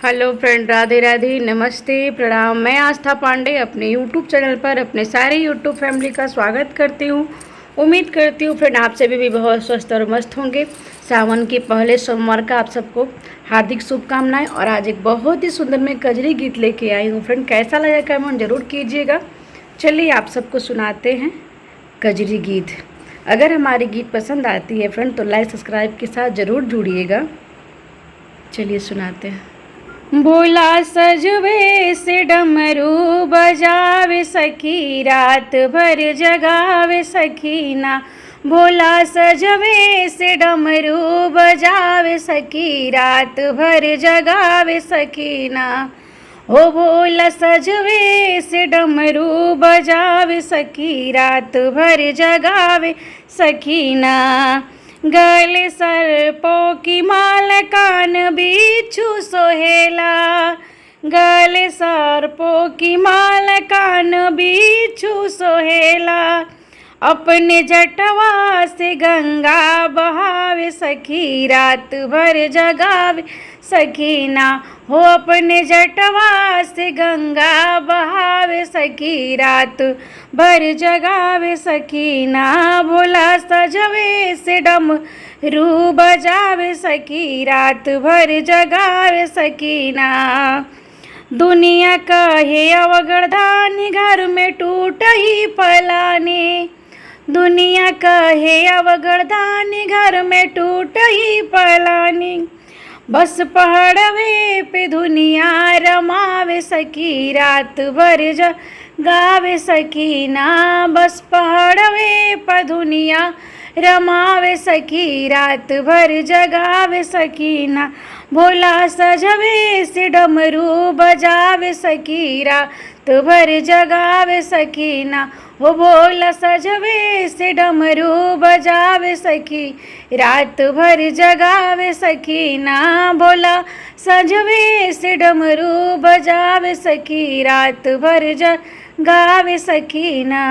Hello friend, Radhe Radhe, नमस्ते, प्रणाम। मैं आस्था पांडे अपने यूट्यूब चैनल पर अपने सारे यूट्यूब फैमिली का स्वागत करती हूँ। उम्मीद करती हूँ फ्रेंड आप सभी भी बहुत स्वस्थ और मस्त होंगे। सावन के पहले सोमवार का आप सबको हार्दिक शुभकामनाएं। और आज एक बहुत ही सुंदर मैं कजरी गीत लेके आई हूँ फ्रेंड, कैसा लगा कमेंट जरूर कीजिएगा। चलिए आप सबको सुनाते हैं कजरी गीत। अगर हमारी गीत पसंद आती है फ्रेंड तो लाइक सब्सक्राइब के साथ ज़रूर जुड़िएगा। चलिए सुनाते हैं। भोला सजवे से डमरू बजावे सखी, रात भर जगावे सखीना। भोला सजवे से डमरू बजावे सखी, रात भर जगावे सखीना। हो भोला सजवे से डमरू बजावे सखी, रात भर जगावे सखीना। गले सर्पों की माल, कान बिच्छू सोहेला। गले सर्पों की माल, कान बिच्छू सोहेला। अपने जटवा से गंगा बहावे सखी, रात भर जगावे सखीना। हो अपने जटवा से गंगा बहावे सखी, रात भर जगावे सखीना। भोला सजवे से डमरू बजावे सखी, रात भर जगावे सकीना। दुनिया कहे अवगढ़दानी, घर में टूट ही पलानी। दुनिया कहे अवगढ़दानी, घर में टूट ही पलानी। बस पहाड़वे पे दुनिया रमावे सखी, रात भर जगावे सकीना। बस पहाड़वे पे दुनिया रमावे सखी, रात भर जगावे सकीना। भोला सजवे से डमरू बजावे सखी, रात भर जगावे सकीना। हो भोला सजवे से डमरू बजावे सखी, रात भर जगावे सकीना। भोला सजवे से डमरू बजावे सखी, रात भर जगावे सकीना।